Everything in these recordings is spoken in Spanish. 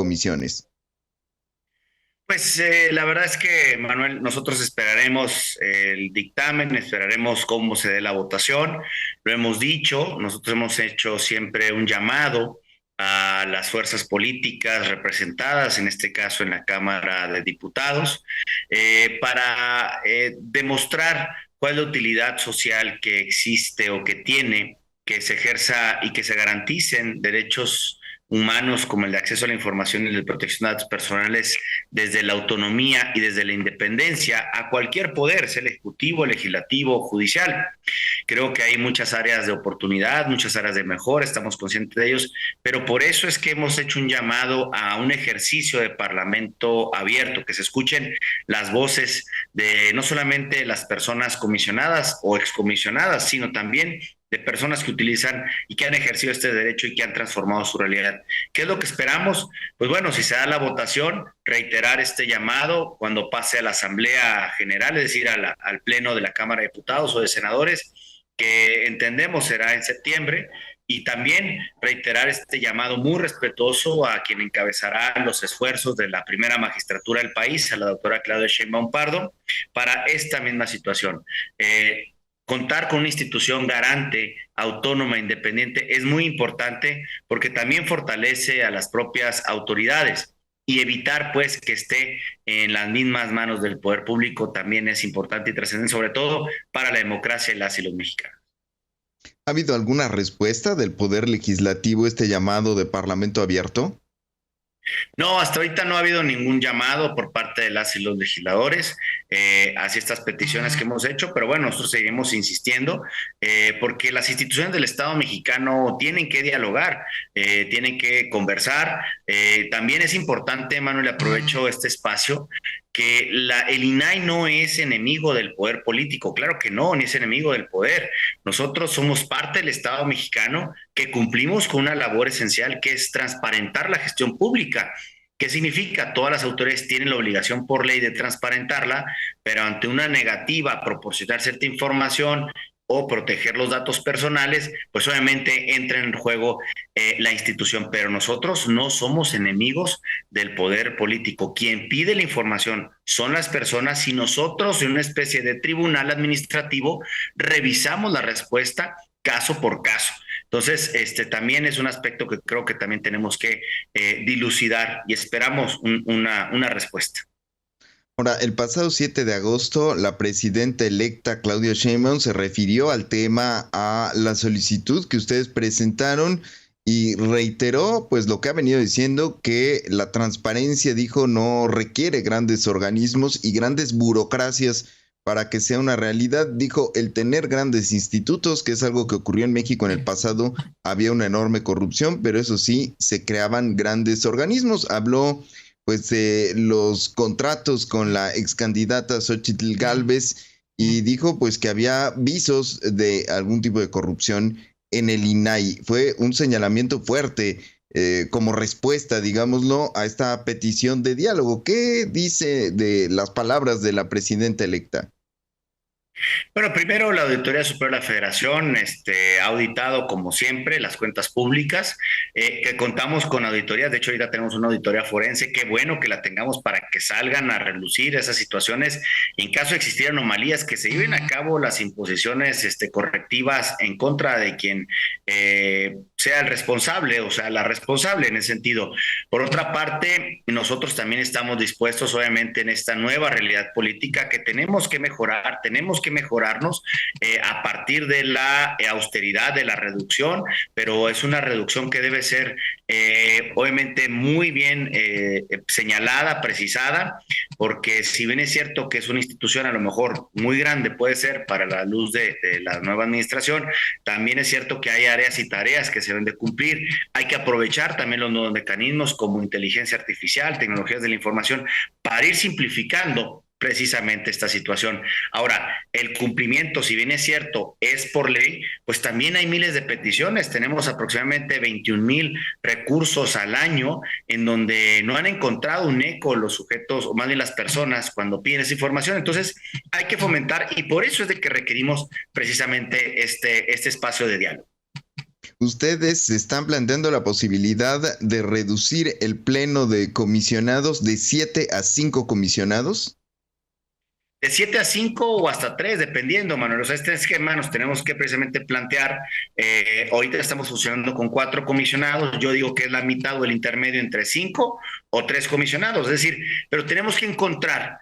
comisiones? Pues la verdad es que, Manuel, nosotros esperaremos el dictamen, esperaremos cómo se dé la votación. Lo hemos dicho, nosotros hemos hecho siempre un llamado a las fuerzas políticas representadas, en este caso en la Cámara de Diputados, para demostrar cuál es la utilidad social que existe o que tiene, que se ejerza y que se garanticen derechos humanos como el de acceso a la información y la protección de datos personales desde la autonomía y desde la independencia a cualquier poder, sea el ejecutivo, legislativo, judicial. Creo que hay muchas áreas de oportunidad, muchas áreas de mejora, estamos conscientes de ellos, pero por eso es que hemos hecho un llamado a un ejercicio de parlamento abierto, que se escuchen las voces de no solamente las personas comisionadas o excomisionadas, sino también de personas que utilizan y que han ejercido este derecho y que han transformado su realidad. ¿Qué es lo que esperamos? Pues bueno, si se da la votación, reiterar este llamado cuando pase a la Asamblea General, es decir, al Pleno de la Cámara de Diputados o de Senadores, que entendemos será en septiembre, y también reiterar este llamado muy respetuoso a quien encabezará los esfuerzos de la primera magistratura del país, a la doctora Claudia Sheinbaum Pardo, para esta misma situación. Contar con una institución garante, autónoma, independiente, es muy importante porque también fortalece a las propias autoridades y evitar pues que esté en las mismas manos del poder público también es importante y trascendente, sobre todo para la democracia de las y los mexicanos. ¿Ha habido alguna respuesta del Poder Legislativo a este llamado de Parlamento abierto? No, hasta ahorita no ha habido ningún llamado por parte de las y los legisladores hacia estas peticiones que hemos hecho, pero bueno, nosotros seguimos insistiendo porque las instituciones del Estado mexicano tienen que dialogar, tienen que conversar. También es importante, Manuel, aprovecho este espacio, que el INAI no es enemigo del poder político, claro que no, ni es enemigo del poder. Nosotros somos parte del Estado mexicano que cumplimos con una labor esencial que es transparentar la gestión pública. ¿Qué significa? Todas las autoridades tienen la obligación por ley de transparentarla, pero ante una negativa a proporcionar cierta información o proteger los datos personales, pues obviamente entra en juego la institución, pero nosotros no somos enemigos del poder político. Quien pide la información son las personas y nosotros en una especie de tribunal administrativo revisamos la respuesta caso por caso. Entonces, también es un aspecto que creo que también tenemos que dilucidar y esperamos una respuesta. Ahora, el pasado 7 de agosto, la presidenta electa Claudia Sheinbaum se refirió al tema, a la solicitud que ustedes presentaron y reiteró pues lo que ha venido diciendo, que la transparencia, dijo, no requiere grandes organismos y grandes burocracias para que sea una realidad. Dijo, el tener grandes institutos, que es algo que ocurrió en México en el pasado, había una enorme corrupción, pero eso sí, se creaban grandes organismos. Habló pues de los contratos con la ex candidata Xochitl Gálvez y dijo pues que había visos de algún tipo de corrupción en el INAI. Fue un señalamiento fuerte como respuesta, digámoslo, a esta petición de diálogo. ¿Qué dice de las palabras de la presidenta electa? Bueno, primero la Auditoría Superior de la Federación ha auditado, como siempre, las cuentas públicas, que contamos con auditorías. De hecho, ahorita tenemos una auditoría forense. Qué bueno que la tengamos para que salgan a relucir esas situaciones. En caso de existir anomalías, que se lleven a cabo las imposiciones correctivas en contra de quien sea el responsable, o sea, la responsable en ese sentido. Por otra parte, nosotros también estamos dispuestos, obviamente, en esta nueva realidad política que tenemos que mejorar, tenemos que mejorarnos a partir de la austeridad, de la reducción, pero es una reducción que debe ser obviamente muy bien señalada, precisada, porque si bien es cierto que es una institución a lo mejor muy grande, puede ser para la luz de la nueva administración, también es cierto que hay áreas y tareas que se deben de cumplir. Hay que aprovechar también los nuevos mecanismos como inteligencia artificial, tecnologías de la información, para ir simplificando precisamente esta situación. Ahora, el cumplimiento, si bien es cierto, es por ley, pues también hay miles de peticiones. Tenemos aproximadamente 21,000 recursos al año en donde no han encontrado un eco los sujetos, o más bien las personas, cuando piden esa información. Entonces, hay que fomentar y por eso es de que requerimos precisamente este espacio de diálogo. Ustedes están planteando la posibilidad de reducir el pleno de comisionados de 7 a 5 comisionados. De 7 a 5 o hasta 3, dependiendo, Manuel. O sea, este esquema nos tenemos que precisamente plantear. Ahorita estamos funcionando con 4 comisionados. Yo digo que es la mitad o el intermedio entre 5 o 3 comisionados. Es decir, pero tenemos que encontrar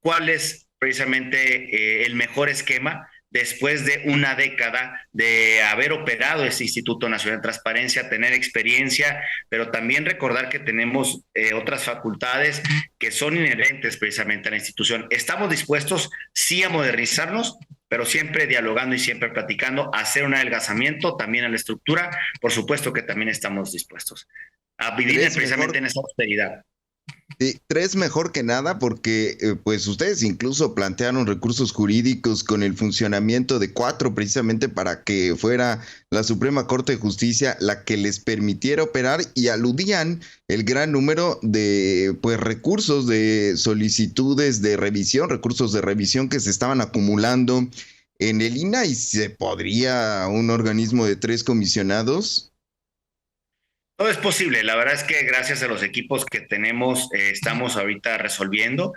cuál es precisamente el mejor esquema después de una década de haber operado este Instituto Nacional de Transparencia, tener experiencia, pero también recordar que tenemos otras facultades que son inherentes precisamente a la institución. Estamos dispuestos, sí, a modernizarnos, pero siempre dialogando y siempre platicando, a hacer un adelgazamiento también a la estructura. Por supuesto que también estamos dispuestos a vivir precisamente en esa austeridad. Sí, 3 mejor que nada porque pues ustedes incluso plantearon recursos jurídicos con el funcionamiento de 4 precisamente para que fuera la Suprema Corte de Justicia la que les permitiera operar y aludían el gran número de pues recursos de solicitudes de revisión, recursos de revisión que se estaban acumulando en el INAH y se podría un organismo de 3 comisionados. Todo es posible, la verdad es que gracias a los equipos que tenemos estamos ahorita resolviendo.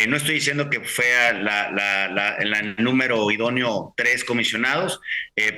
No estoy diciendo que fuera el número idóneo 3 comisionados,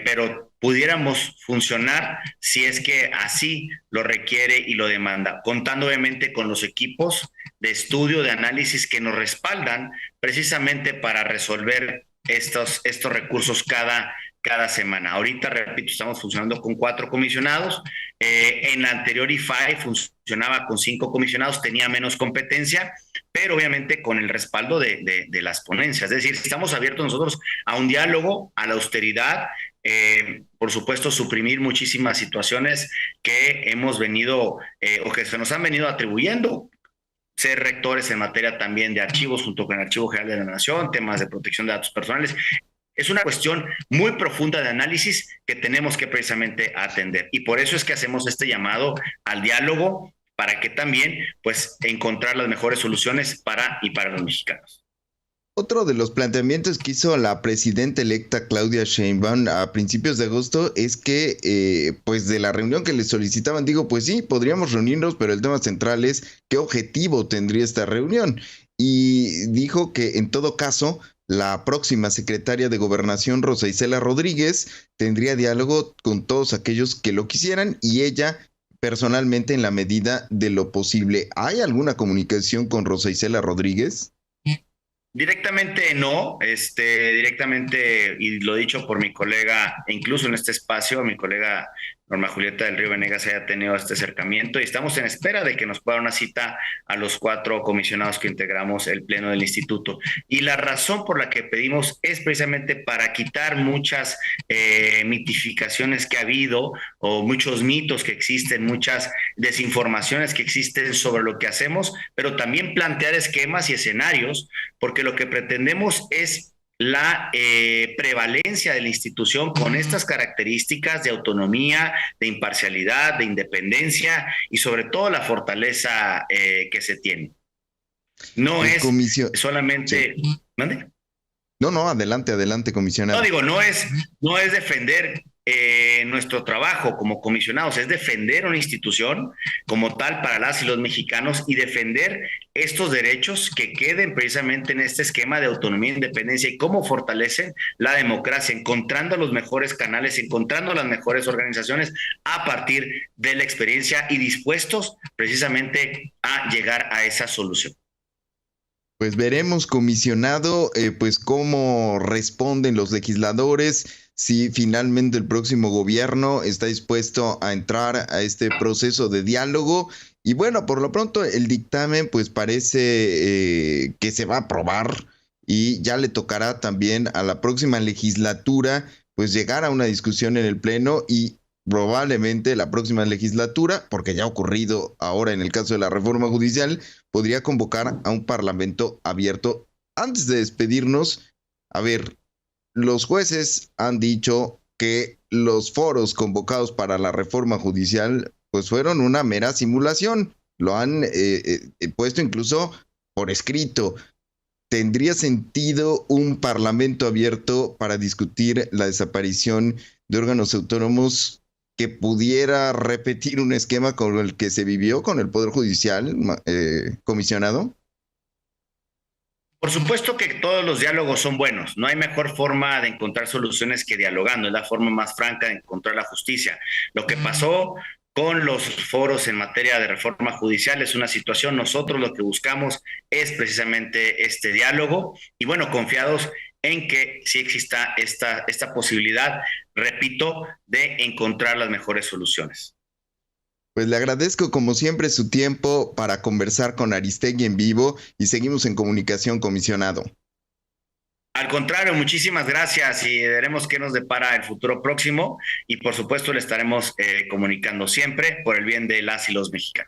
pero pudiéramos funcionar si es que así lo requiere y lo demanda, contando obviamente con los equipos de estudio, de análisis que nos respaldan precisamente para resolver estos recursos cada semana. Ahorita, repito, estamos funcionando con 4 comisionados. En la anterior IFAI funcionaba con 5 comisionados, tenía menos competencia, pero obviamente con el respaldo de las ponencias. Es decir, estamos abiertos nosotros a un diálogo, a la austeridad, por supuesto, suprimir muchísimas situaciones que hemos venido o que se nos han venido atribuyendo. Ser rectores en materia también de archivos junto con el Archivo General de la Nación, temas de protección de datos personales. Es una cuestión muy profunda de análisis que tenemos que precisamente atender. Y por eso es que hacemos este llamado al diálogo para que también pues encontrar las mejores soluciones para los mexicanos. Otro de los planteamientos que hizo la presidenta electa Claudia Sheinbaum a principios de agosto es que, pues de la reunión que le solicitaban, digo, pues sí, podríamos reunirnos, pero el tema central es qué objetivo tendría esta reunión. Y dijo que en todo caso, la próxima secretaria de Gobernación, Rosa Isela Rodríguez, tendría diálogo con todos aquellos que lo quisieran y ella personalmente en la medida de lo posible. ¿Hay alguna comunicación con Rosa Isela Rodríguez? Directamente no, directamente, y lo dicho por mi colega, e incluso en este espacio, mi colega Norma Julieta del Río Venegas haya tenido este acercamiento y estamos en espera de que nos pueda dar una cita a los 4 comisionados que integramos el pleno del instituto. Y la razón por la que pedimos es precisamente para quitar muchas mitificaciones que ha habido o muchos mitos que existen, muchas desinformaciones que existen sobre lo que hacemos, pero también plantear esquemas y escenarios, porque lo que pretendemos es la prevalencia de la institución con estas características de autonomía, de imparcialidad, de independencia y sobre todo la fortaleza que se tiene. No es solamente... Sí. ¿Mande? No, adelante, comisionado. No, digo, no es defender nuestro trabajo como comisionados, es defender una institución como tal para las y los mexicanos y defender estos derechos que queden precisamente en este esquema de autonomía e independencia y cómo fortalecen la democracia, encontrando los mejores canales, encontrando las mejores organizaciones a partir de la experiencia y dispuestos precisamente a llegar a esa solución. Pues veremos, comisionado, pues cómo responden los legisladores, si finalmente el próximo gobierno está dispuesto a entrar a este proceso de diálogo. Y bueno, por lo pronto el dictamen pues parece que se va a aprobar y ya le tocará también a la próxima legislatura pues llegar a una discusión en el pleno y probablemente la próxima legislatura, porque ya ha ocurrido ahora en el caso de la reforma judicial, podría convocar a un parlamento abierto. Antes de despedirnos, a ver, los jueces han dicho que los foros convocados para la reforma judicial pues fueron una mera simulación, lo han puesto incluso por escrito. ¿Tendría sentido un parlamento abierto para discutir la desaparición de órganos autónomos que pudiera repetir un esquema como el que se vivió con el Poder Judicial, comisionado? Por supuesto que todos los diálogos son buenos. No hay mejor forma de encontrar soluciones que dialogando. Es la forma más franca de encontrar la justicia. Lo que pasó con los foros en materia de reforma judicial es una situación. Nosotros lo que buscamos es precisamente este diálogo y bueno, confiados en que sí exista esta posibilidad, repito, de encontrar las mejores soluciones. Pues le agradezco como siempre su tiempo para conversar con Aristegui en vivo y seguimos en comunicación, comisionado. Al contrario, muchísimas gracias y veremos qué nos depara el futuro próximo y por supuesto le estaremos comunicando siempre por el bien de las y los mexicanos.